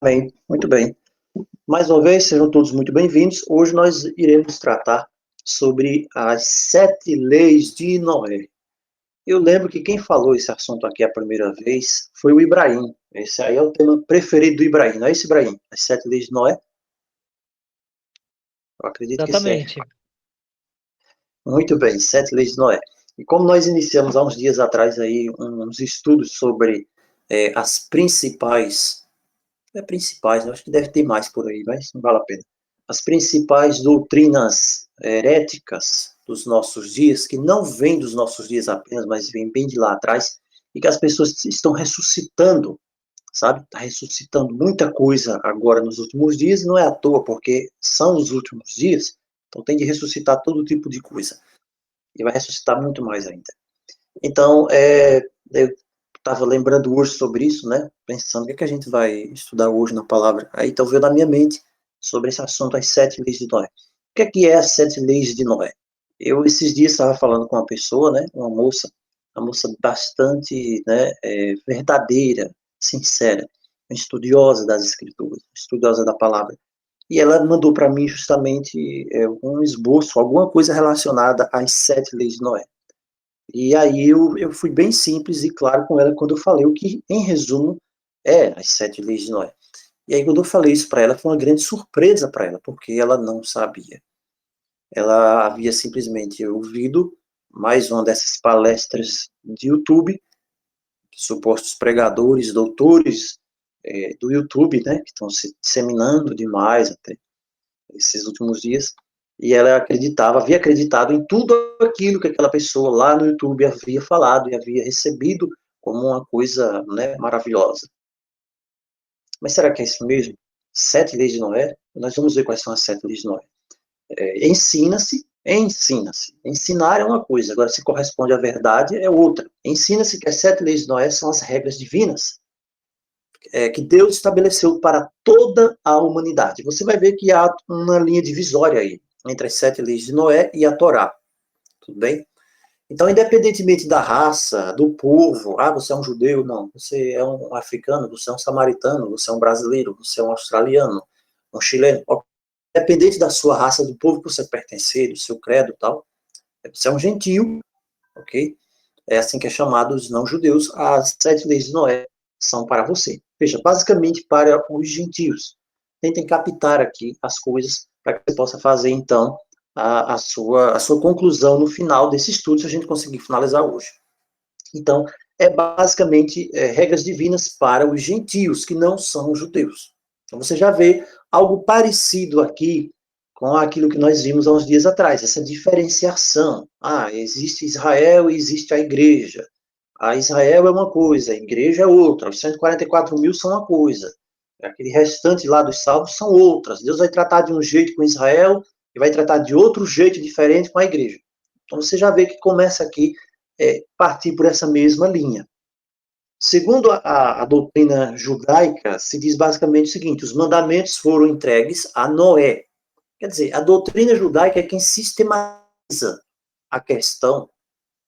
Bem, muito bem. Mais uma vez, sejam todos muito bem-vindos. Hoje nós iremos tratar sobre as 7 leis de Noé. Eu lembro que quem falou esse assunto aqui a primeira vez foi o Ibrahim. Esse aí é o tema preferido do Ibrahim, não é isso, Ibrahim? As 7 leis de Noé? Eu acredito que sim. Exatamente. Muito bem, 7 leis de Noé. E como nós iniciamos há uns dias atrás aí uns estudos sobre as principais, eu acho que deve ter mais por aí, mas não vale a pena. As principais doutrinas heréticas dos nossos dias, que não vêm dos nossos dias apenas, mas vêm bem de lá atrás, e que as pessoas estão ressuscitando, sabe? Está ressuscitando muita coisa agora nos últimos dias, não é à toa, porque são os últimos dias, então tem de ressuscitar todo tipo de coisa. E vai ressuscitar muito mais ainda. Então, eu estava lembrando hoje sobre isso, né? Pensando o que a gente vai estudar hoje na palavra. Aí então veio na minha mente sobre esse assunto, as 7 leis de Noé. O que é as 7 leis de Noé? Eu esses dias estava falando com uma pessoa, né? Uma moça bastante, né? Verdadeira, sincera, estudiosa das escrituras, estudiosa da palavra. E ela mandou para mim justamente um esboço, alguma coisa relacionada às 7 leis de Noé. E aí eu fui bem simples e claro com ela quando eu falei o que, em resumo, é as 7 leis de Noé. E aí quando eu falei isso para ela, foi uma grande surpresa para ela, porque ela não sabia. Ela havia simplesmente ouvido mais uma dessas palestras de YouTube, de supostos pregadores, doutores do YouTube, né, que estão se disseminando demais até esses últimos dias, e ela acreditava, havia acreditado em tudo aquilo que aquela pessoa lá no YouTube havia falado e havia recebido como uma coisa, né, maravilhosa. Mas será que é isso mesmo? 7 leis de Noé? Nós vamos ver quais são as 7 leis de Noé. Ensina-se, ensina-se. Ensinar é uma coisa, agora se corresponde à verdade é outra. Ensina-se que as 7 leis de Noé são as regras divinas que Deus estabeleceu para toda a humanidade. Você vai ver que há uma linha divisória aí entre as 7 leis de Noé e a Torá. Tudo bem? Então, independentemente da raça, do povo, você é um judeu, não, você é um africano, você é um samaritano, você é um brasileiro, você é um australiano, um chileno, independente da sua raça, do povo que você pertencer, do seu credo e tal, você é um gentio, ok? É assim que é chamado os não-judeus, as 7 leis de Noé são para você. Veja, basicamente para os gentios. Tentem captar aqui as coisas para que você possa fazer, então, a sua conclusão no final desse estudo, se a gente conseguir finalizar hoje. Então, é basicamente regras divinas para os gentios, que não são judeus. Então, você já vê algo parecido aqui com aquilo que nós vimos há uns dias atrás, essa diferenciação. Existe Israel e existe a igreja. A Israel é uma coisa, a igreja é outra, os 144 mil são uma coisa, aquele restante lá dos salvos são outras. Deus vai tratar de um jeito com Israel e vai tratar de outro jeito diferente com a igreja. Então você já vê que começa aqui partir por essa mesma linha. Segundo a doutrina judaica, se diz basicamente o seguinte: os mandamentos foram entregues a Noé. Quer dizer, a doutrina judaica é quem sistematiza a questão,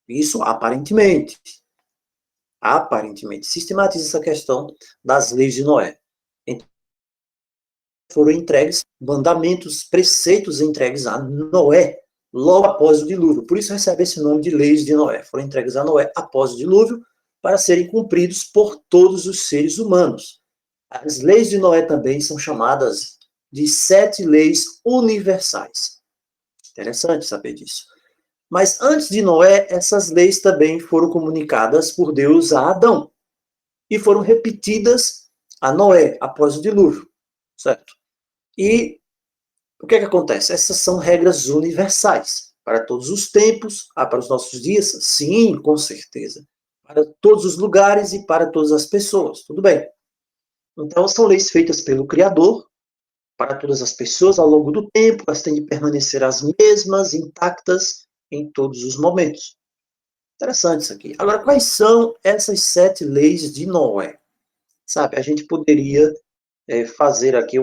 isso aparentemente, sistematiza essa questão das leis de Noé. Então, foram entregues mandamentos, preceitos entregues a Noé, logo após o dilúvio. Por isso recebe esse nome de leis de Noé. Foram entregues a Noé após o dilúvio, para serem cumpridos por todos os seres humanos. As leis de Noé também são chamadas de 7 leis universais. Interessante saber disso. Mas antes de Noé, essas leis também foram comunicadas por Deus a Adão e foram repetidas a Noé após o dilúvio, certo? E o que acontece? Essas são regras universais para todos os tempos, para os nossos dias? Sim, com certeza. Para todos os lugares e para todas as pessoas, tudo bem. Então, são leis feitas pelo Criador para todas as pessoas ao longo do tempo, elas têm de permanecer as mesmas, intactas, em todos os momentos. Interessante isso aqui. Agora, quais são essas 7 leis de Noé? Sabe, a gente poderia fazer aqui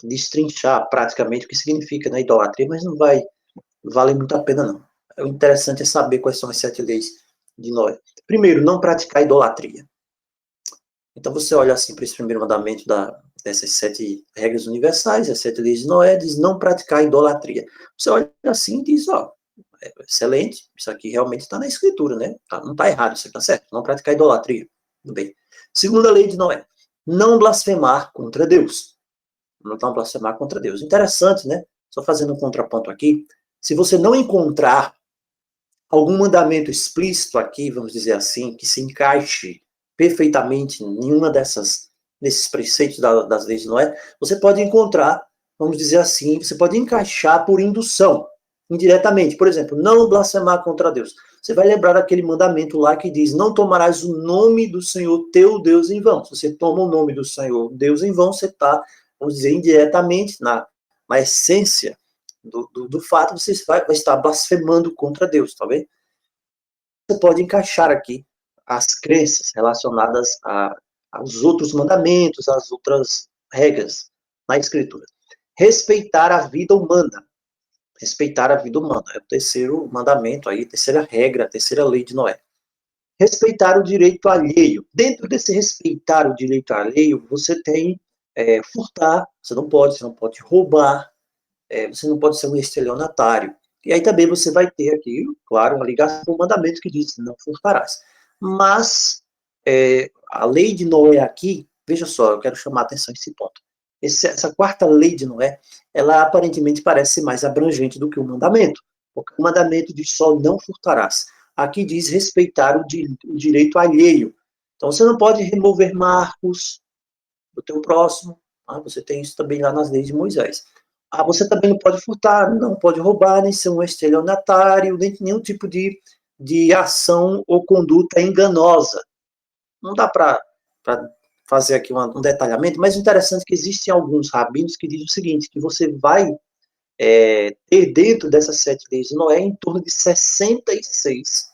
destrinchar praticamente o que significa na idolatria, mas não vai valer muito a pena, não. O interessante é saber quais são as 7 leis de Noé. Primeiro, não praticar idolatria. Então você olha assim para esse primeiro mandamento dessas 7 regras universais, as 7 leis de Noé, diz não praticar idolatria. Você olha assim e diz, ó, excelente, isso aqui realmente está na escritura, né? Não está errado, isso está certo, não praticar idolatria. Tudo bem. Segunda lei de Noé, não blasfemar contra Deus. Não blasfemar contra Deus. Interessante, né? Só fazendo um contraponto aqui, se você não encontrar algum mandamento explícito aqui, vamos dizer assim, que se encaixe perfeitamente em nenhuma desses preceitos das leis de Noé, você pode encontrar, vamos dizer assim, você pode encaixar por indução, indiretamente. Por exemplo, não blasfemar contra Deus. Você vai lembrar daquele mandamento lá que diz, não tomarás o nome do Senhor teu Deus em vão. Se você toma o nome do Senhor Deus em vão, você está, vamos dizer, indiretamente, na essência do fato, você vai estar blasfemando contra Deus, tá vendo? Você pode encaixar aqui as crenças relacionadas aos outros mandamentos, às outras regras na Escritura. Respeitar a vida humana. Respeitar a vida humana. É o terceiro mandamento aí, a terceira regra, a terceira lei de Noé. Respeitar o direito alheio. Dentro desse respeitar o direito alheio, você tem furtar, você não pode roubar, você não pode ser um estelionatário. E aí também você vai ter aqui, claro, uma ligação com o mandamento que diz, não furtarás. Mas a lei de Noé aqui, veja só, eu quero chamar a atenção nesse ponto. Essa quarta lei de Noé, ela aparentemente parece mais abrangente do que o mandamento. Porque o mandamento diz só não furtarás. Aqui diz respeitar o direito alheio. Então você não pode remover marcos do teu próximo. Você tem isso também lá nas leis de Moisés. Você também não pode furtar, não pode roubar, nem ser um estelionatário, nem nenhum tipo de ação ou conduta enganosa. Não dá para fazer aqui um detalhamento, mas o interessante é que existem alguns rabinos que dizem o seguinte, que você vai ter dentro dessas 7 leis de Noé em torno de 66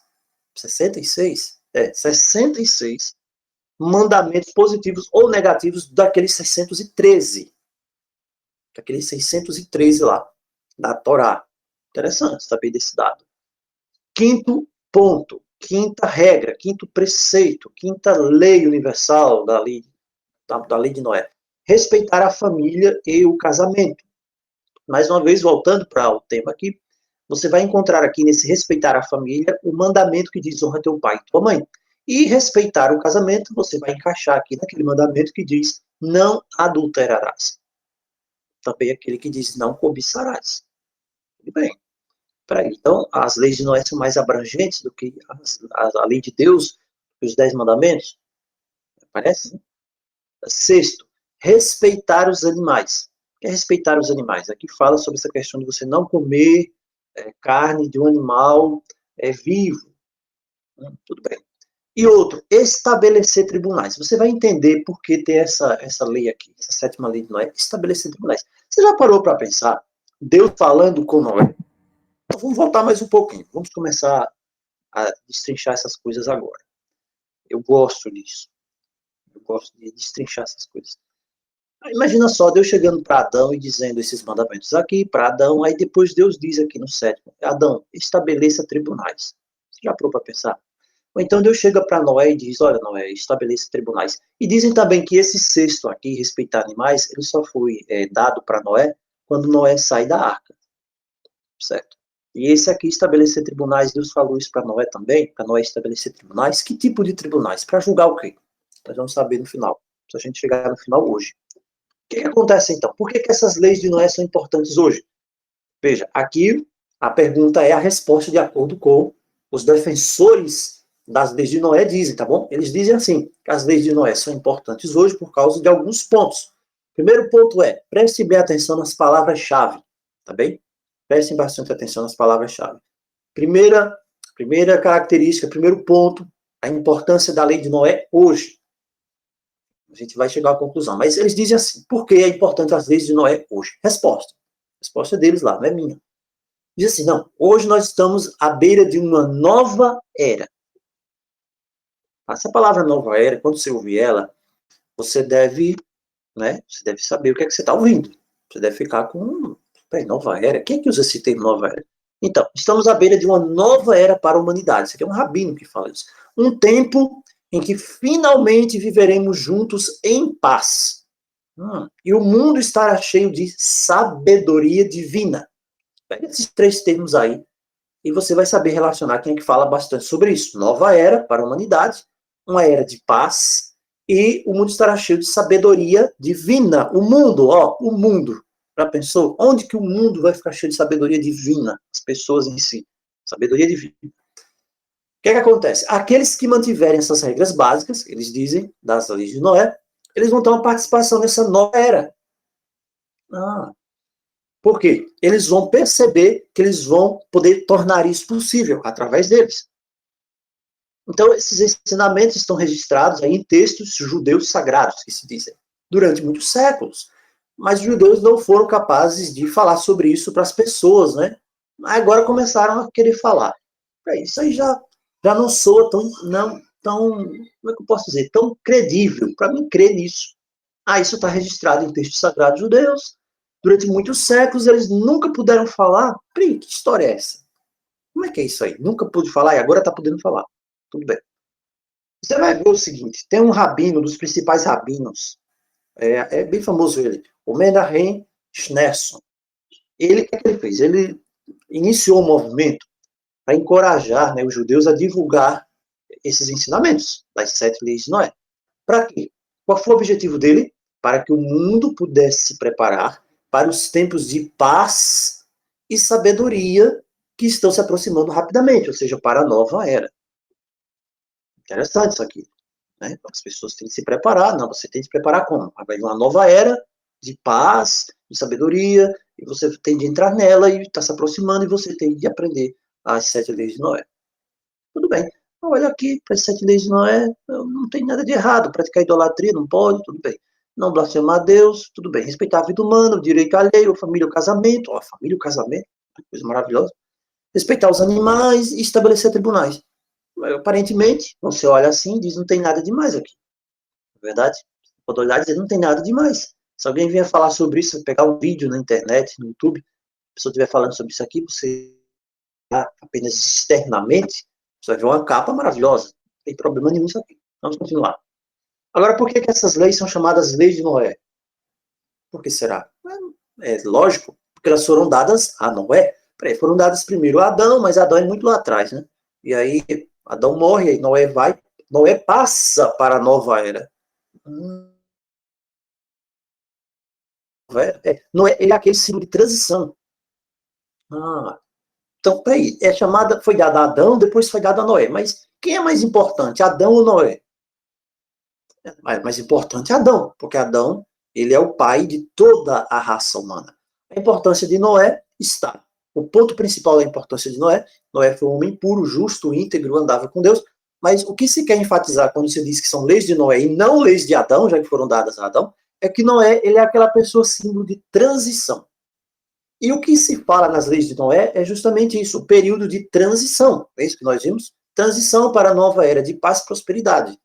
mandamentos positivos ou negativos daqueles 613 lá, da Torá. Interessante saber desse dado. Quinto ponto, quinta regra, quinto preceito, quinta lei universal da lei de Noé. Respeitar a família e o casamento. Mais uma vez, voltando para o tema aqui, você vai encontrar aqui nesse respeitar a família o mandamento que diz honra teu pai e tua mãe. E respeitar o casamento, você vai encaixar aqui naquele mandamento que diz não adulterarás. Também aquele que diz não cobiçarás. Tudo bem. Então, as leis de Noé são mais abrangentes do que a lei de Deus, os 10 mandamentos? Parece? Sexto, respeitar os animais. O que é respeitar os animais? Aqui fala sobre essa questão de você não comer carne de um animal vivo. Tudo bem. E outro, estabelecer tribunais. Você vai entender por que tem essa lei aqui, essa 7ª lei de Noé, estabelecer tribunais. Você já parou para pensar? Deus falando com Noé. Então, vamos voltar mais um pouquinho. Vamos começar a destrinchar essas coisas agora. Eu gosto disso. Eu gosto de destrinchar essas coisas. Imagina só, Deus chegando para Adão e dizendo esses mandamentos aqui para Adão, aí depois Deus diz aqui no 7º, Adão, estabeleça tribunais. Você já parou para pensar? Ou então Deus chega para Noé e diz, olha, Noé, estabeleça tribunais. E dizem também que esse sexto aqui, respeitar animais, ele só foi dado para Noé quando Noé sai da arca. Certo? E esse aqui, estabelecer tribunais, Deus falou isso para Noé também, para Noé estabelecer tribunais. Que tipo de tribunais? Para julgar o quê? Nós vamos saber no final, se a gente chegar no final hoje. O que acontece então? Por que essas leis de Noé são importantes hoje? Veja, aqui a pergunta é a resposta de acordo com os defensores das leis de Noé dizem, tá bom? Eles dizem assim, que as leis de Noé são importantes hoje por causa de alguns pontos. Primeiro ponto é, preste bem atenção nas palavras-chave, tá bem? Prestem bastante atenção nas palavras-chave. Primeira característica, primeiro ponto, a importância da lei de Noé hoje. A gente vai chegar à conclusão. Mas eles dizem assim, por que é importante as leis de Noé hoje? Resposta. Resposta deles lá, não é minha. Diz assim, não, hoje nós estamos à beira de uma nova era. Essa palavra nova era, quando você ouvir ela, você deve saber o que é que você está ouvindo. Você deve ficar com, nova era? Quem é que usa esse termo nova era? Então, estamos à beira de uma nova era para a humanidade. Isso aqui é um rabino que fala isso. Um tempo em que finalmente viveremos juntos em paz. E o mundo estará cheio de sabedoria divina. Pega esses três termos aí e você vai saber relacionar quem é que fala bastante sobre isso. Nova era para a humanidade, uma era de paz, e o mundo estará cheio de sabedoria divina. O mundo, o mundo. Já pensou? Onde que o mundo vai ficar cheio de sabedoria divina? As pessoas em si. Sabedoria divina. O que é que acontece? Aqueles que mantiverem essas regras básicas, eles dizem, das leis de Noé, eles vão ter uma participação nessa nova era. Por quê? Eles vão perceber que eles vão poder tornar isso possível através deles. Então, esses ensinamentos estão registrados aí em textos judeus sagrados, que se dizem, durante muitos séculos. Mas os judeus não foram capazes de falar sobre isso para as pessoas, né? Agora começaram a querer falar. Isso aí já não soa tão, como é que eu posso dizer, tão credível, para mim crer nisso. Isso está registrado em textos sagrados judeus. Durante muitos séculos, eles nunca puderam falar. Que história é essa? Como é que é isso aí? Nunca pude falar e agora está podendo falar. Tudo bem. Você vai ver o seguinte, tem um rabino, dos principais rabinos, é bem famoso ele, o Menahem Schneerson. Ele, o que é que ele fez? Ele iniciou um movimento para encorajar, né, os judeus a divulgar esses ensinamentos das 7 leis de Noé. Para quê? Qual foi o objetivo dele? Para que o mundo pudesse se preparar para os tempos de paz e sabedoria que estão se aproximando rapidamente, ou seja, para a nova era. Interessante isso aqui. Né? As pessoas têm que se preparar. Não, você tem que se preparar como? Vai vir uma nova era de paz, de sabedoria, e você tem de entrar nela e está se aproximando e você tem de aprender as 7 leis de Noé. Tudo bem. Olha aqui, para as 7 leis de Noé, não tem nada de errado. Praticar idolatria, não pode, tudo bem. Não blasfemar a Deus, tudo bem. Respeitar a vida humana, o direito alheio, a família, o casamento. A família, o casamento, coisa maravilhosa. Respeitar os animais e estabelecer tribunais. Aparentemente, você olha assim e diz, não tem nada demais aqui. Na verdade, pode olhar e dizer, não tem nada demais. Se alguém vier falar sobre isso, pegar um vídeo na internet, no YouTube, a pessoa estiver falando sobre isso aqui, você apenas externamente, você vai ver uma capa maravilhosa. Não tem problema nenhum isso aqui. Vamos continuar. Agora, por que essas leis são chamadas leis de Noé? Por que será? É lógico, porque elas foram dadas a Noé. Foram dadas primeiro a Adão, mas Adão é muito lá atrás, né? E aí Adão morre, aí Noé passa para a nova era. Noé, ele é aquele símbolo de transição. Então, peraí, foi dada a Adão, depois foi dada a Noé. Mas quem é mais importante, Adão ou Noé? Mais importante é Adão, porque Adão, ele é o pai de toda a raça humana. A importância de Noé está. O ponto principal da importância de Noé, Noé foi um homem puro, justo, íntegro, andava com Deus, mas o que se quer enfatizar quando se diz que são leis de Noé e não leis de Adão, já que foram dadas a Adão, é que Noé, ele é aquela pessoa símbolo de transição. E o que se fala nas leis de Noé é justamente isso, o período de transição. É isso que nós vimos? Transição para a nova era de paz e prosperidade.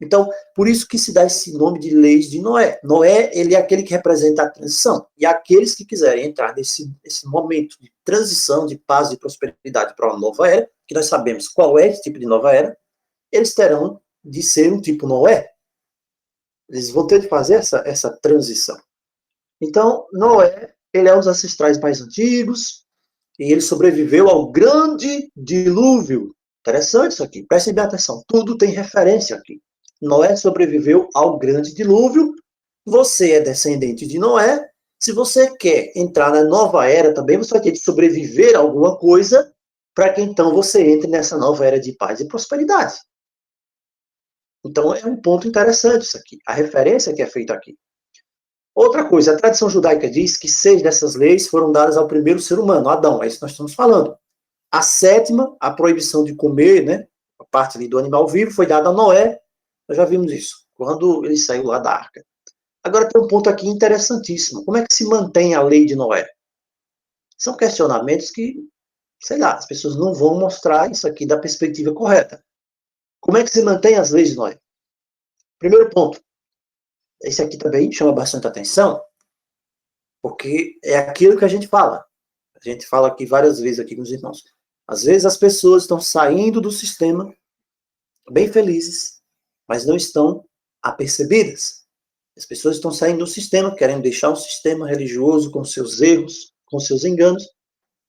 Então, por isso que se dá esse nome de leis de Noé. Noé, ele é aquele que representa a transição. E aqueles que quiserem entrar nesse momento de transição, de paz e prosperidade para uma nova era, que nós sabemos qual é esse tipo de nova era, eles terão de ser um tipo Noé. Eles vão ter de fazer essa transição. Então, Noé, ele é um dos ancestrais mais antigos, e ele sobreviveu ao grande dilúvio. Interessante isso aqui, prestem bem atenção, tudo tem referência aqui. Noé sobreviveu ao grande dilúvio, você é descendente de Noé, se você quer entrar na nova era também, você vai ter de sobreviver a alguma coisa, para que então você entre nessa nova era de paz e prosperidade. Então é um ponto interessante isso aqui, a referência que é feita aqui. Outra coisa, a tradição judaica diz que 6 dessas leis foram dadas ao primeiro ser humano, Adão, é isso que nós estamos falando. A 7ª, a proibição de comer, né, a parte ali do animal vivo, foi dada a Noé, nós já vimos isso, quando ele saiu lá da arca. Agora tem um ponto aqui interessantíssimo, como é que se mantém a lei de Noé? São questionamentos que, sei lá, as pessoas não vão mostrar isso aqui da perspectiva correta. Como é que se mantém as leis de Noé? Primeiro ponto, esse aqui também chama bastante atenção, porque é aquilo que a gente fala. A gente fala aqui várias vezes aqui com os irmãos. Às vezes as pessoas estão saindo do sistema bem felizes, mas não estão apercebidas. As pessoas estão saindo do sistema, querendo deixar o sistema religioso com seus erros, com seus enganos,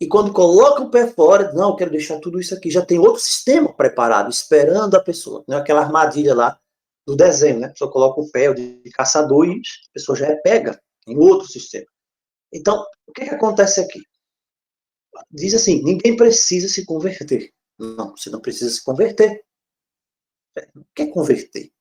e quando coloca o pé fora, não, eu quero deixar tudo isso aqui, já tem outro sistema preparado, esperando a pessoa. Não é aquela armadilha lá do desenho, né? A pessoa coloca o pé de caçador e a pessoa já é pega em outro sistema. Então, o que acontece aqui? Diz assim, ninguém precisa se converter. Não, você não precisa se converter. Não quer converter.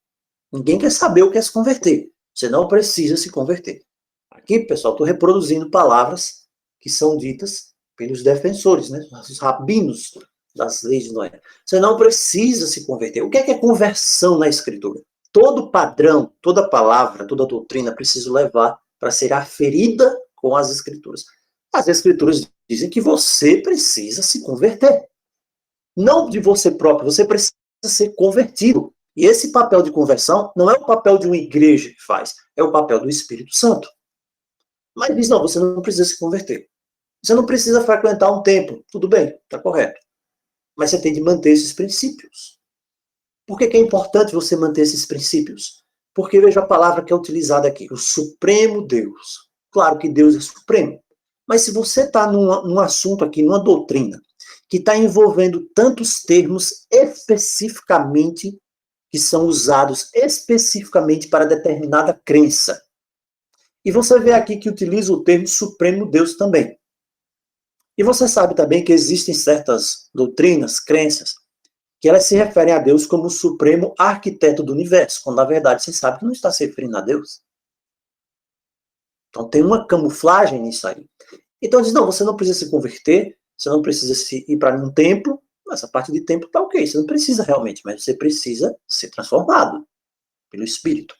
Ninguém quer saber o que é se converter. Você não precisa se converter. Aqui, pessoal, estou reproduzindo palavras que são ditas pelos defensores, né? Os rabinos das leis de Noé. Você não precisa se converter. O que é conversão na Escritura? Todo padrão, toda palavra, toda doutrina precisa levar para ser aferida com as Escrituras. As Escrituras dizem que você precisa se converter. Não de você próprio, você precisa ser convertido. E esse papel de conversão não é o papel de uma igreja que faz, é o papel do Espírito Santo. Mas diz, não, você não precisa se converter. Você não precisa frequentar um templo. Tudo bem, está correto. Mas você tem de manter esses princípios. Por que é importante você manter esses princípios? Porque veja a palavra que é utilizada aqui, o Supremo Deus. Claro que Deus é supremo. Mas se você está num assunto aqui, numa doutrina, que está envolvendo tantos termos especificamente, que são usados especificamente para determinada crença. E você vê aqui que utiliza o termo Supremo Deus também. E você sabe também que existem certas doutrinas, crenças, que elas se referem a Deus como o supremo arquiteto do universo, quando na verdade você sabe que não está se referindo a Deus. Então tem uma camuflagem nisso aí. Então diz, não, você não precisa se converter, você não precisa ir para um templo, essa parte de templo está ok, você não precisa realmente, mas você precisa ser transformado pelo Espírito.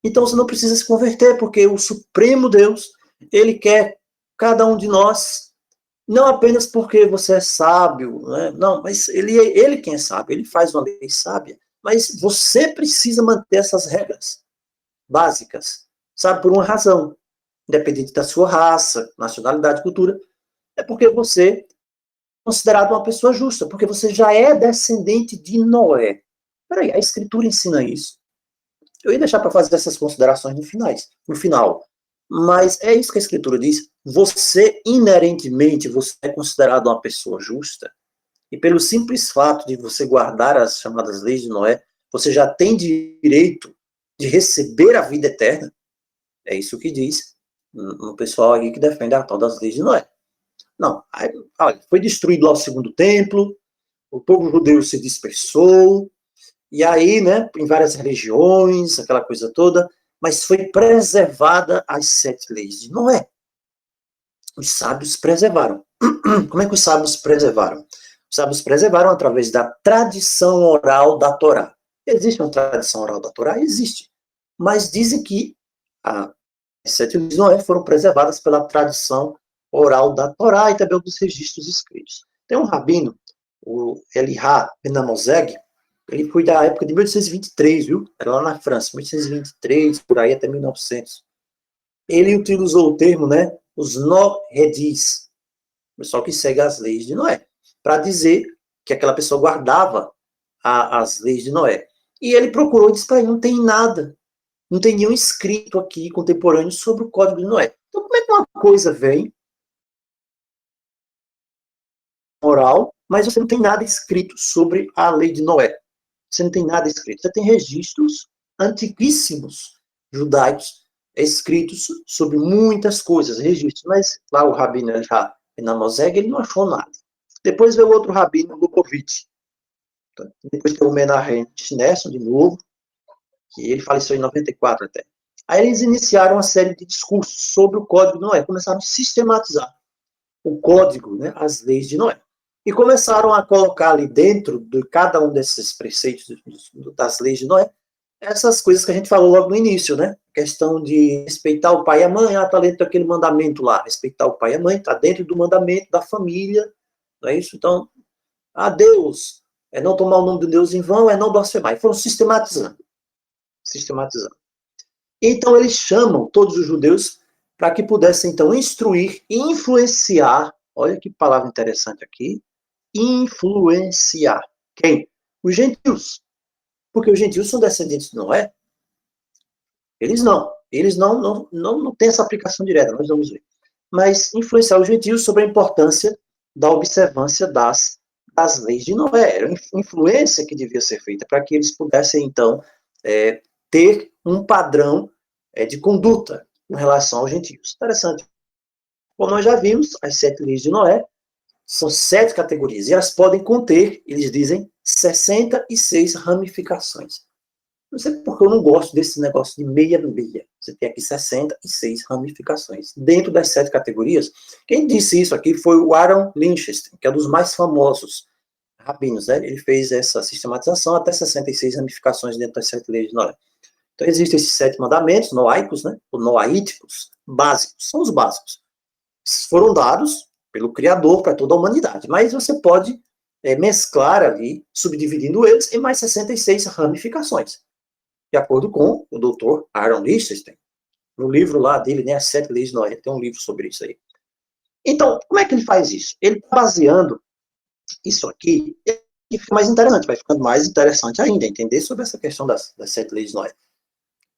Então você não precisa se converter, porque o Supremo Deus, ele quer cada um de nós, não apenas porque você é sábio, né? Não, mas ele quem é sábio, ele faz uma lei sábia, mas você precisa manter essas regras básicas, sabe, por uma razão, independente da sua raça, nacionalidade, cultura, é porque você é considerado uma pessoa justa, porque você já é descendente de Noé. Peraí, a Escritura ensina isso. Eu ia deixar para fazer essas considerações no final. Mas é isso que a Escritura diz. Você, inerentemente, você é considerado uma pessoa justa. E pelo simples fato de você guardar as chamadas leis de Noé, você já tem direito de receber a vida eterna. É isso que diz no pessoal aí que defende a tal das leis de Noé. Não, aí, olha, foi destruído lá o segundo templo, o povo judeu se dispersou, e aí, né, em várias religiões, aquela coisa toda, mas foi preservada as 7 leis de Noé. Os sábios preservaram. Como é que os sábios preservaram? Os sábios preservaram através da tradição oral da Torá. Existe uma tradição oral da Torá? Existe. Mas dizem que as 7 leis de Noé foram preservadas pela tradição oral da Torá e também dos registros escritos. Tem um rabino, o Elihá Benamozeg, ele foi da época de 1823, viu? Era lá na França, 1823, por aí até 1900. Ele utilizou o termo, né, os no-redis, o pessoal que segue as leis de Noé, para dizer que aquela pessoa guardava as leis de Noé. E ele procurou e disse para ele, não tem nada, não tem nenhum escrito aqui contemporâneo sobre o Código de Noé. Então, como é que uma coisa vem oral, mas você não tem nada escrito sobre a lei de Noé? Você não tem nada escrito. Você tem registros antiquíssimos judaicos escritos sobre muitas coisas, registros, mas lá o rabino Benamozeg, ele não achou nada. Depois veio outro rabino, Lubavitch. Depois tem o Menahem Schneerson, de novo, que ele faleceu em 94 até. Aí eles iniciaram uma série de discursos sobre o Código de Noé, começaram a sistematizar o código, né, as leis de Noé. E começaram a colocar ali dentro de cada um desses preceitos das leis de Noé, essas coisas que a gente falou logo no início, né? Questão de respeitar o pai e a mãe, está dentro daquele mandamento lá, respeitar o pai e a mãe, está dentro do mandamento da família, não é isso? Então, Deus, é não tomar o nome de Deus em vão, é não blasfemar. E foram sistematizando. Então, eles chamam todos os judeus para que pudessem, então, instruir e influenciar, olha que palavra interessante aqui, influenciar. Quem? Os gentios. Porque os gentios são descendentes de Noé. Eles não têm essa aplicação direta, nós vamos ver. Mas influenciar os gentios sobre a importância da observância das leis de Noé. Era uma influência que devia ser feita para que eles pudessem, então, ter um padrão de conduta em relação aos gentios. Interessante. Como nós já vimos, as 7 leis de Noé são 7 categorias, e elas podem conter, eles dizem, 66 ramificações. Não sei porque eu não gosto desse negócio de meia-meia. Você tem aqui 66 ramificações. Dentro das 7 categorias, quem disse isso aqui foi o Aaron Lichtenstein, que é um dos mais famosos rabinos, né? Ele fez essa sistematização até 66 ramificações dentro das 7 leis de Noé. Então, existem esses 7 mandamentos noaicos, né? Ou noaíticos, básicos, são os básicos. Foram dados pelo Criador para toda a humanidade, mas você pode mesclar ali, subdividindo eles em mais 66 ramificações. De acordo com o doutor Aaron Lichtenstein, no livro lá dele, né, As 7 Leis de Noé, tem um livro sobre isso aí. Então, como é que ele faz isso? Ele está baseando isso aqui, e fica mais interessante, vai ficando mais interessante ainda, entender sobre essa questão das 7 Leis de Noé.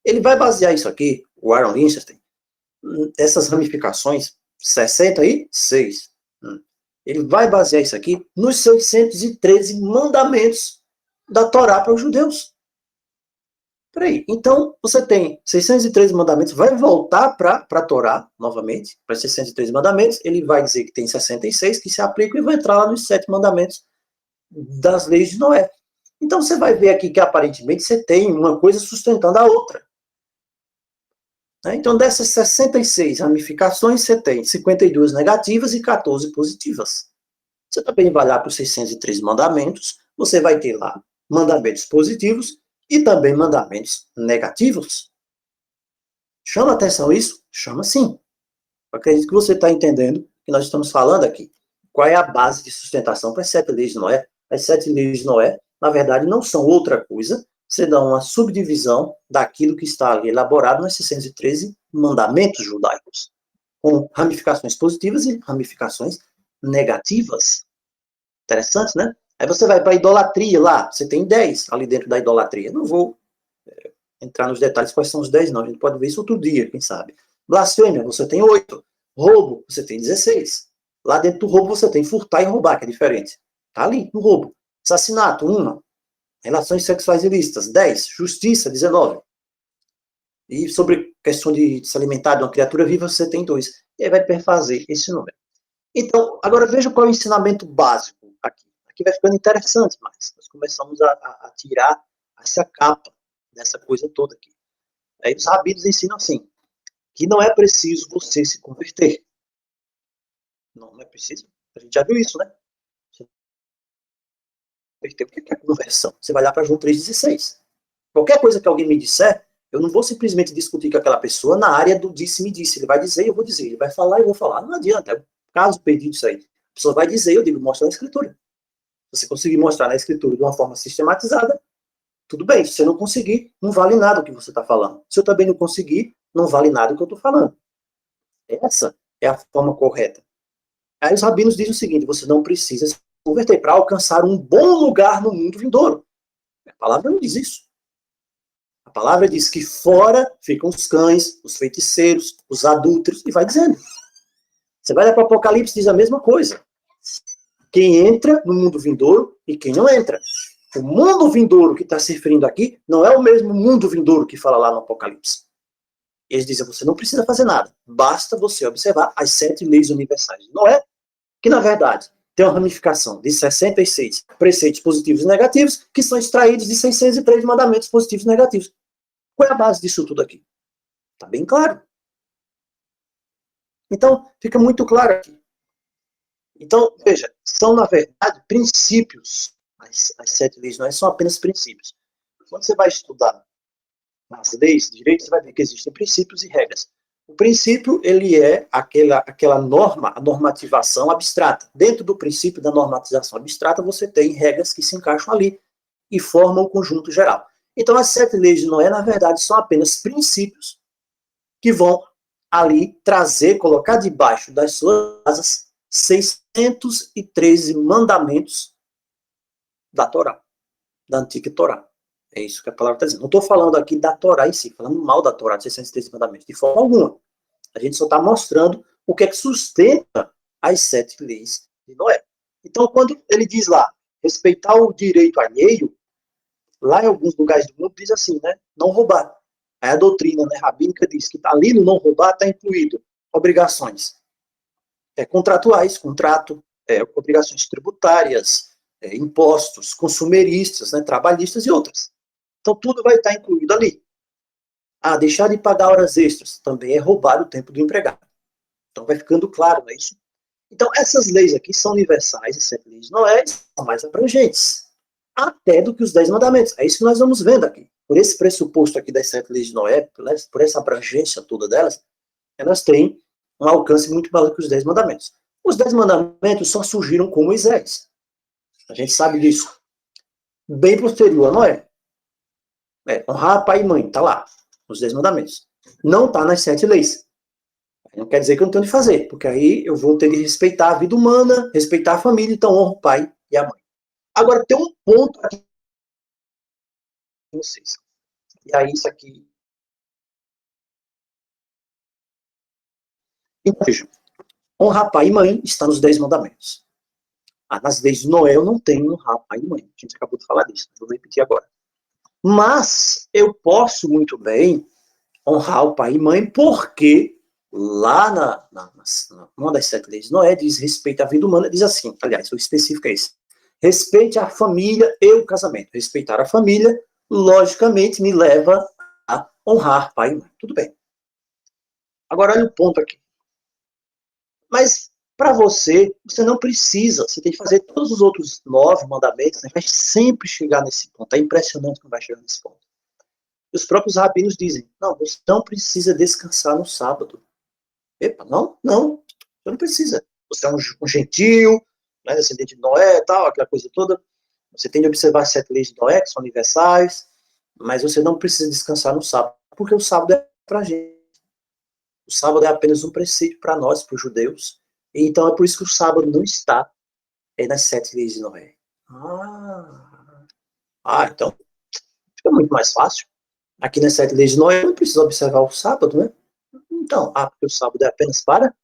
Ele vai basear isso aqui, o Aaron Lichtenstein, essas ramificações, 66, ele vai basear isso aqui nos 613 mandamentos da Torá para os judeus. Peraí, então você tem 613 mandamentos, vai voltar para a Torá, novamente, para 613 mandamentos, ele vai dizer que tem 66 que se aplicam e vai entrar lá nos 7 mandamentos das leis de Noé. Então você vai ver aqui que aparentemente você tem uma coisa sustentando a outra. Então dessas 66 ramificações, você tem 52 negativas e 14 positivas. Você também vai lá para os 613 mandamentos, você vai ter lá mandamentos positivos e também mandamentos negativos. Chama atenção isso? Chama sim. Eu acredito que você está entendendo o que nós estamos falando aqui. Qual é a base de sustentação para as 7 leis de Noé? As 7 leis de Noé, na verdade, não são outra coisa, senão uma subdivisão daquilo que está ali elaborado nos 613 mandamentos judaicos, com ramificações positivas e ramificações negativas. Interessante, né? Aí você vai para a idolatria lá, você tem 10 ali dentro da idolatria. Não vou entrar nos detalhes quais são os 10, não. A gente pode ver isso outro dia, quem sabe. Blasfêmia, você tem 8. Roubo, você tem 16. Lá dentro do roubo você tem furtar e roubar, que é diferente. Tá ali, no roubo. Assassinato, 1. Relações sexuais ilícitas, 10. Justiça, 19. E sobre questão de se alimentar de uma criatura viva, você tem 2. E aí vai perfazer esse número. Então, agora veja qual é o ensinamento básico aqui. Aqui vai ficando interessante mais. Nós começamos a tirar essa capa dessa coisa toda aqui. Aí os rabinos ensinam assim, que não é preciso você se converter. Não é preciso. A gente já viu isso, né? O que é a conversão? Você vai lá para João 3,16. Qualquer coisa que alguém me disser, eu não vou simplesmente discutir com aquela pessoa na área do disse-me-disse. Ele vai dizer e eu vou dizer. Ele vai falar e eu vou falar. Não adianta. É um caso perdido isso aí. A pessoa vai dizer, eu digo, mostra na escritura. Se você conseguir mostrar na escritura de uma forma sistematizada, tudo bem. Se você não conseguir, não vale nada o que você está falando. Se eu também não conseguir, não vale nada o que eu estou falando. Essa é a forma correta. Aí os rabinos dizem o seguinte, você não precisa se converter para alcançar um bom lugar no mundo vindouro. A palavra não diz isso. A palavra diz que fora ficam os cães, os feiticeiros, os adúlteros, e vai dizendo. Você vai lá para o Apocalipse e diz a mesma coisa. Quem entra no mundo vindouro e quem não entra. O mundo vindouro que está se referindo aqui não é o mesmo mundo vindouro que fala lá no Apocalipse. Eles dizem, você não precisa fazer nada. Basta você observar as 7 leis universais de Noé, que na verdade tem uma ramificação de 66 preceitos positivos e negativos, que são extraídos de 603 mandamentos positivos e negativos. Qual é a base disso tudo aqui? Está bem claro. Então, fica muito claro aqui. Então, veja, são, na verdade, princípios. As 7 leis não são apenas princípios. Quando você vai estudar as leis de direito, você vai ver que existem princípios e regras. O princípio, ele é aquela norma, a normativação abstrata. Dentro do princípio da normatização abstrata, você tem regras que se encaixam ali e formam o conjunto geral. Então, as 7 leis de Noé, na verdade, são apenas princípios que vão ali trazer, colocar debaixo das suas asas 613 mandamentos da Torá, da antiga Torá. É isso que a palavra está dizendo. Não estou falando aqui da Torá em si, falando mal da Torá, dos 613 mandamentos, de forma alguma. A gente só está mostrando o que é que sustenta as 7 leis de Noé. Então, quando ele diz lá, respeitar o direito alheio, lá em alguns lugares do mundo diz assim, né? Não roubar. Aí a doutrina, né, rabínica diz que tá ali no não roubar está incluído obrigações contratuais, contrato, obrigações tributárias, impostos, consumeristas, né, trabalhistas e outras. Então tudo vai estar incluído ali. Ah, deixar de pagar horas extras também é roubar o tempo do empregado. Então vai ficando claro, não é isso? Então essas leis aqui são universais, as 7 leis de Noé são mais abrangentes, até do que os 10 mandamentos. É isso que nós vamos vendo aqui. Por esse pressuposto aqui das 7 leis de Noé, por essa abrangência toda delas, elas têm um alcance muito maior que os 10 mandamentos. Os 10 mandamentos só surgiram com Moisés. A gente sabe disso. Bem posterior a Noé. Honrar pai e mãe, está lá, nos 10 mandamentos. Não está nas 7 leis. Não quer dizer que eu não tenho de fazer, porque aí eu vou ter de respeitar a vida humana, respeitar a família, então honro o pai e a mãe. Agora, tem um ponto aqui com vocês. E aí, isso aqui. Então, vejam. Honrar pai e mãe está nos 10 mandamentos. Nas leis de Noé eu não tenho honrar pai e mãe. A gente acabou de falar disso, vou repetir agora. Mas eu posso muito bem honrar o pai e mãe, porque lá numa das 7 leis de Noé diz respeito à vida humana, diz assim, aliás, o específico é esse. Respeite a família e o casamento. Respeitar a família, logicamente, me leva a honrar pai e mãe. Tudo bem. Agora, olha o ponto aqui. Mas, para você não precisa, você tem que fazer todos os outros 9 mandamentos, né? Vai sempre chegar nesse ponto. É impressionante como vai chegar nesse ponto. Os próprios rabinos dizem, não, você não precisa descansar no sábado. Epa, não, você não precisa. Você é um gentil, né, descendente de Noé e tal, aquela coisa toda. Você tem de observar as 7 leis de Noé, que são universais, mas você não precisa descansar no sábado, porque o sábado é para a gente. O sábado é apenas um preceito para nós, para os judeus. E então é por isso que o sábado não está nas 7 leis de Noé. Então fica muito mais fácil. Aqui nas 7 leis de Noé não precisa observar o sábado, né? Então, porque o sábado é apenas para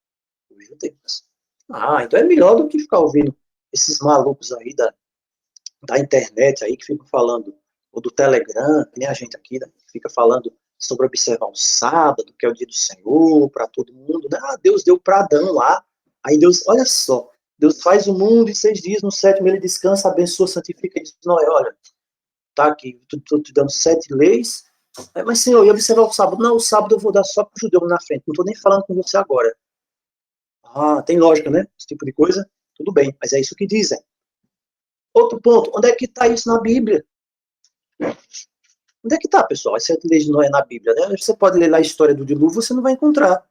os judeus. Então é melhor do que ficar ouvindo esses malucos aí da internet aí que ficam falando, ou do Telegram, que nem a gente aqui, né, que fica falando sobre observar o sábado, que é o dia do Senhor, para todo mundo, né? Deus deu para Adão lá, aí Deus, olha só, Deus faz o mundo em 6 dias, no 7º ele descansa, abençoa, santifica, e diz, Noé, olha, tá aqui, estou te dando 7 leis, mas Senhor, e observar o sábado? Não, o sábado eu vou dar só para o judeu na frente, não estou nem falando com você agora. Tem lógica, né? Esse tipo de coisa, tudo bem, mas é isso que dizem. Outro ponto, onde é que está isso na Bíblia? Onde é que está, pessoal? As 7 leis de Noé na Bíblia, né? Você pode ler lá a história do dilúvio, você não vai encontrar.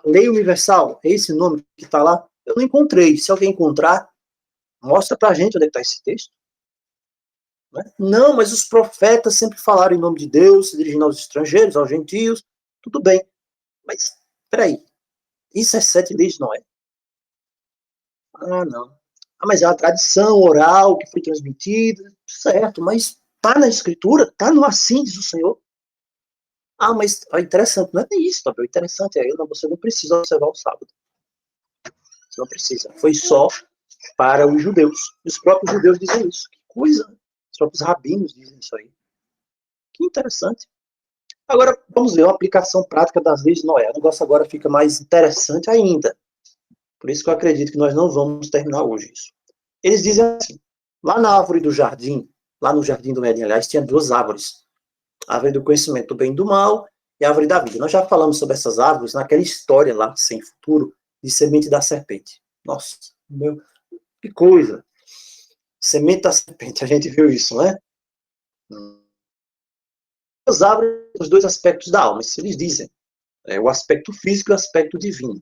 Lei universal, é esse nome que está lá? Eu não encontrei. Se alguém encontrar, mostra pra gente onde é que está esse texto. Não, mas os profetas sempre falaram em nome de Deus, se dirigindo aos estrangeiros, aos gentios, tudo bem. Mas, peraí, isso é 7 leis de Noé? Não. Mas é uma tradição oral que foi transmitida, certo, mas está na Escritura, está no assim, diz o Senhor. Mas interessante, não é isso, tá? O interessante é, você não precisa observar o sábado. Você não precisa. Foi só para os judeus. E os próprios judeus dizem isso. Que coisa, né? Os próprios rabinos dizem isso aí. Que interessante. Agora, vamos ver a aplicação prática das leis de Noé. O negócio agora fica mais interessante ainda. Por isso que eu acredito que nós não vamos terminar hoje isso. Eles dizem assim, lá na árvore do jardim, lá no jardim do Éden, aliás, tinha 2 árvores. A árvore do conhecimento do bem e do mal e a árvore da vida. Nós já falamos sobre essas árvores naquela história lá, sem futuro, de semente da serpente. Nossa, que coisa. Semente da serpente, a gente viu isso, né? As árvores, os 2 aspectos da alma, isso eles dizem. O aspecto físico e o aspecto divino.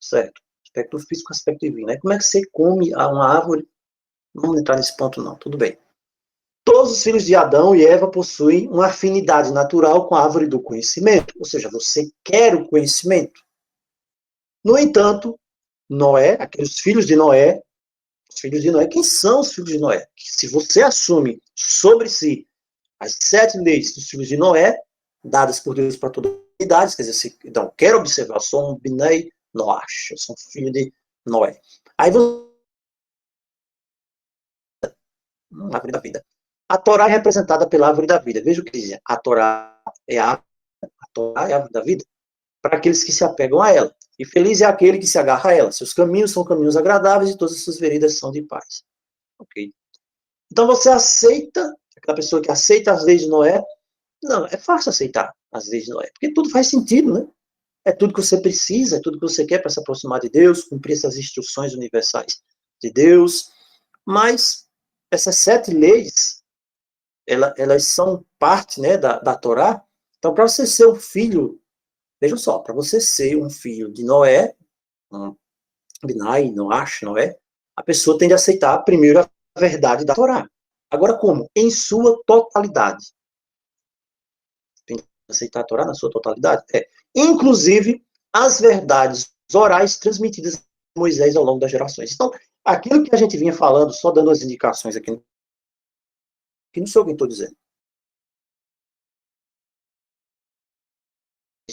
Certo? Aspecto físico e aspecto divino. Como é que você come uma árvore? Não vamos entrar nesse ponto, não. Tudo bem. Todos os filhos de Adão e Eva possuem uma afinidade natural com a árvore do conhecimento. Ou seja, você quer o conhecimento. No entanto, Noé, aqueles filhos de Noé, Os filhos de Noé. Quem são os filhos de Noé? Se você assume sobre si as 7 leis dos filhos de Noé, dadas por Deus para toda a humanidade, quer dizer, então, quero observar, eu sou um Binei Noach, eu sou um filho de Noé. Aí você... árvore da vida. A Torá é representada pela árvore da vida. Veja o que diz. A Torá é a árvore da vida para aqueles que se apegam a ela. E feliz é aquele que se agarra a ela. Seus caminhos são caminhos agradáveis e todas as suas veredas são de paz. Ok? Então você aceita, aquela pessoa que aceita as leis de Noé, não, é fácil aceitar as leis de Noé, porque tudo faz sentido, né? É tudo que você precisa, é tudo que você quer para se aproximar de Deus, cumprir essas instruções universais de Deus. Mas essas 7 leis, elas são parte, né, da Torá. Então, para você ser um filho, vejam só, para você ser um filho de Noé, um Binai, Noach, Noé, a pessoa tem de aceitar primeiro a verdade da Torá. Agora, como? Em sua totalidade. Tem de aceitar a Torá na sua totalidade? É. Inclusive, as verdades orais transmitidas a Moisés ao longo das gerações. Então, aquilo que a gente vinha falando, só dando as indicações aqui, que não sei o que estou dizendo.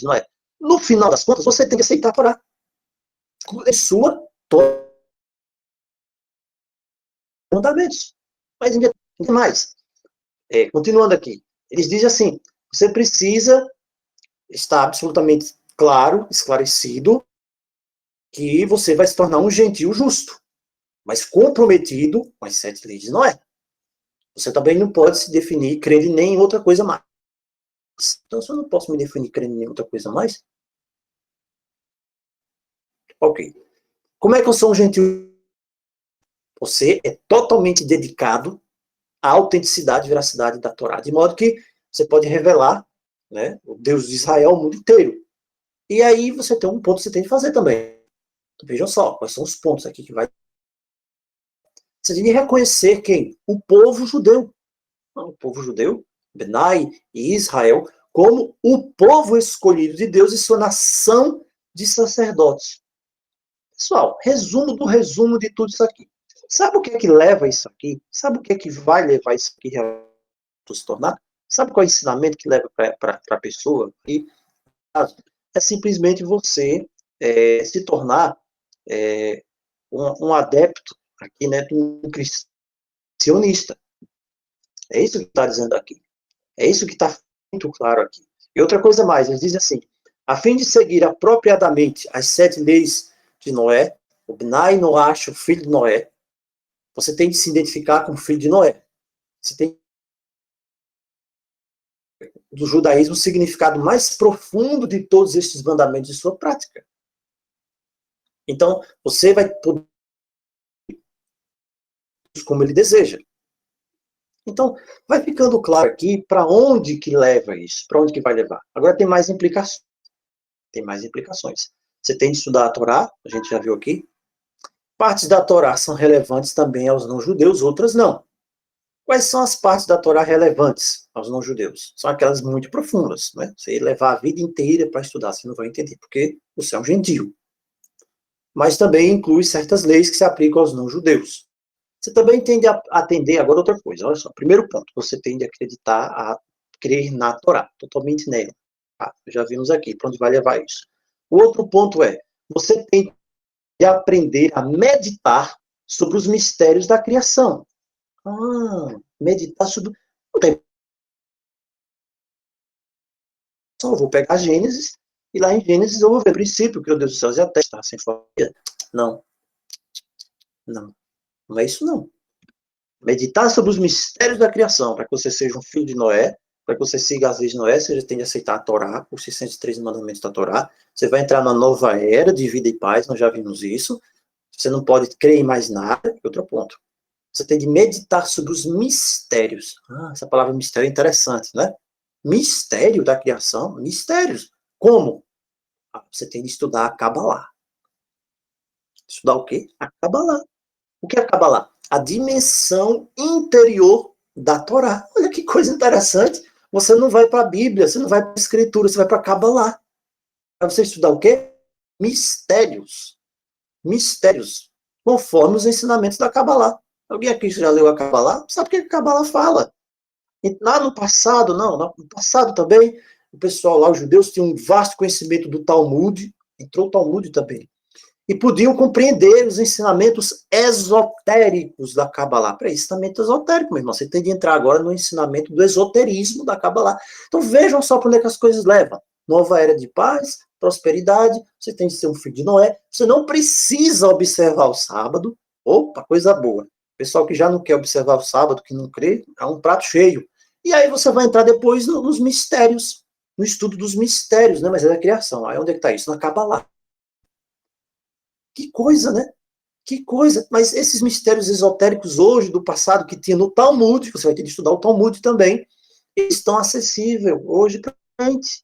Não é? No final das contas, você tem que aceitar a Torá. Em sua mandamentos. Mas ainda mais. Continuando aqui. Eles dizem assim, você precisa estar absolutamente claro, esclarecido, que você vai se tornar um gentio justo, mas comprometido com as 7 leis de Noé. Você também não pode se definir crendo em nem outra coisa mais. Então, se eu não posso me definir crendo em nem outra coisa mais, ok. Como é que eu sou um gentio? Você é totalmente dedicado à autenticidade e veracidade da Torá, de modo que você pode revelar, né, o Deus de Israel ao mundo inteiro. E aí você tem um ponto que você tem que fazer também. Vejam só, quais são os pontos aqui que vai... Você tem que reconhecer quem? O povo judeu. O povo judeu, Benai e Israel, como o povo escolhido de Deus e sua nação de sacerdotes. Pessoal, resumo do resumo de tudo isso aqui. Sabe o que é que leva isso aqui? Sabe o que é que vai levar isso aqui a se tornar? Sabe qual é o ensinamento que leva para a pessoa? E é simplesmente você se tornar um adepto aqui, né, de um cristianista. É isso que está dizendo aqui. É isso que está muito claro aqui. E outra coisa mais, eles dizem assim, a fim de seguir apropriadamente as 7 leis de Noé, o Bnai Noach, o filho de Noé, você tem de se identificar como filho de Noé. Você tem do judaísmo o significado mais profundo de todos estes mandamentos em sua prática. Então, você vai poder como ele deseja. Então, vai ficando claro aqui para onde que leva isso, para onde que vai levar. Agora tem mais implicações. Tem mais implicações. Você tem de estudar a Torá, a gente já viu aqui. Partes da Torá são relevantes também aos não-judeus, outras não. Quais são as partes da Torá relevantes aos não-judeus? São aquelas muito profundas, né? Você levar a vida inteira para estudar, você não vai entender, porque você é um gentio. Mas também inclui certas leis que se aplicam aos não-judeus. Você também tende a atender, agora outra coisa, olha só, primeiro ponto, você tende a acreditar, a crer na Torá, totalmente nela. Tá? Já vimos aqui, para onde vai levar isso. O outro ponto é, você tem de aprender a meditar sobre os mistérios da criação. Meditar sobre... Eu vou pegar Gênesis, e lá em Gênesis eu vou ver o princípio, que o Deus dos céus e a terra está sem família. Não. Não é isso não. Meditar sobre os mistérios da criação, para que você seja um filho de Noé, para que você siga as leis de Noé, você tem de aceitar a Torá, os 613 mandamentos da Torá. Você vai entrar na nova era de vida e paz, nós já vimos isso. Você não pode crer em mais nada. Outro ponto. Você tem de meditar sobre os mistérios. Essa palavra mistério é interessante, né? Mistério da criação? Mistérios. Como? Você tem de estudar a Cabalá. Estudar o quê? A Cabalá. O que é a Cabalá? A dimensão interior da Torá. Olha que coisa interessante. Você não vai para a Bíblia, você não vai para a Escritura, você vai para a Cabalá. Para você estudar o quê? Mistérios. Mistérios. conforme os ensinamentos da Kabbalah. Alguém aqui já leu a Kabbalah? Sabe o que a Kabbalah fala? E lá no passado, não, no passado também, o pessoal lá, os judeus, tinham um vasto conhecimento do Talmud, entrou o Talmud também, e podiam compreender os ensinamentos esotéricos da Kabbalah. Para ensinamento esotérico, meu irmão, você tem de entrar agora no ensinamento do esoterismo da Kabbalah. Então vejam só para onde é que as coisas levam. Nova era de paz, prosperidade, você tem de ser um filho de Noé, você não precisa observar o sábado. Opa, coisa boa. Pessoal que já não quer observar o sábado, que não crê, é um prato cheio. E aí você vai entrar depois nos mistérios, no estudo dos mistérios, né? Mas é da criação. Aí onde é que está isso? Na Kabbalah. Que coisa, né? Que coisa. Mas esses mistérios esotéricos hoje, do passado, que tinha no Talmud, você vai ter de estudar o Talmud também, eles estão acessíveis hoje para a gente.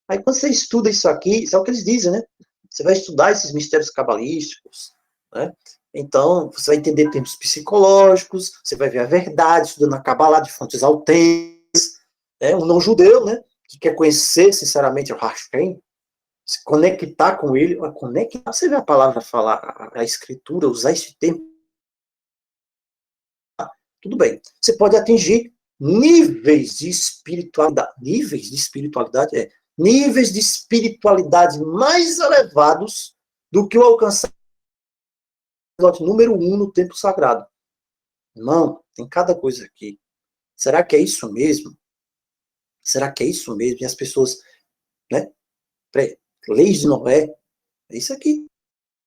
Aí quando você estuda isso aqui, isso é o que eles dizem, né? Você vai estudar esses mistérios cabalísticos, né? Então, você vai entender termos psicológicos, você vai ver a verdade, estudando a Kabbalah de fontes autênticas, né? Um não-judeu, né? Que quer conhecer, sinceramente, o Hashem, se conectar com ele, conectar, você vê a palavra falar, a escritura, usar esse termo, tudo bem. Você pode atingir níveis de espiritualidade, níveis de espiritualidade mais elevados do que o alcançado número 1 no templo sagrado. Irmão, tem cada coisa aqui. Será que é isso mesmo? Será que é isso mesmo? E as pessoas, né? Leis de Noé, é isso aqui.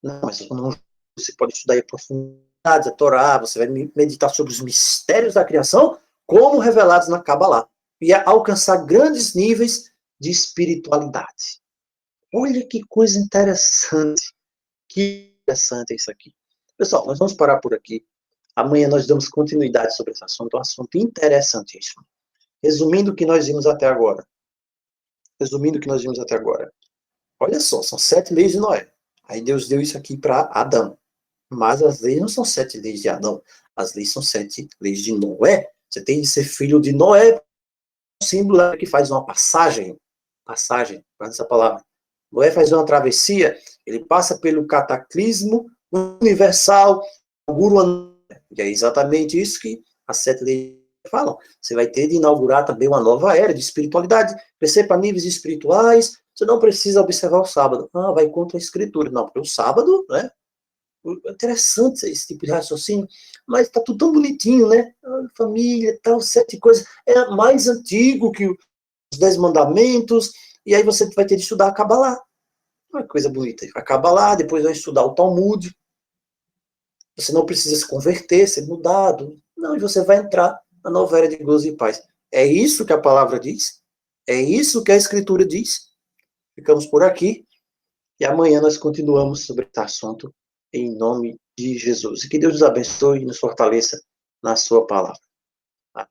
Não, mas não, você pode estudar em profundidade a Torá, você vai meditar sobre os mistérios da criação, como revelados na Kabbalah, e alcançar grandes níveis de espiritualidade. Olha que coisa interessante. Que interessante isso aqui. Pessoal, nós vamos parar por aqui. Amanhã nós damos continuidade sobre esse assunto, um assunto interessantíssimo. Resumindo o que nós vimos até agora. Olha só, são 7 leis de Noé. Aí Deus deu isso aqui para Adão. Mas as leis não são 7 leis de Adão. As leis são 7 leis de Noé. Você tem de ser filho de Noé, um símbolo que faz uma passagem, faz essa palavra. Noé faz uma travessia, ele passa pelo cataclismo universal, e é exatamente isso que as 7 leis falam. Você vai ter de inaugurar também uma nova era de espiritualidade, crescer para níveis espirituais, você não precisa observar o sábado. Ah, vai contra a escritura. Não, porque o sábado, né? Interessante esse tipo de raciocínio, mas tá tudo tão bonitinho, né? Família, tal, 7 coisas. É mais antigo que os 10 mandamentos, e aí você vai ter de estudar a Kabbalah. Uma coisa bonita. A Kabbalah, depois vai estudar o Talmud. Você não precisa se converter, ser mudado. Não, e você vai entrar na nova era de gozo e paz. É isso que a palavra diz? É isso que a Escritura diz? Ficamos por aqui, e amanhã nós continuamos sobre esse assunto, em nome de Jesus. E que Deus nos abençoe e nos fortaleça na sua palavra. Amém.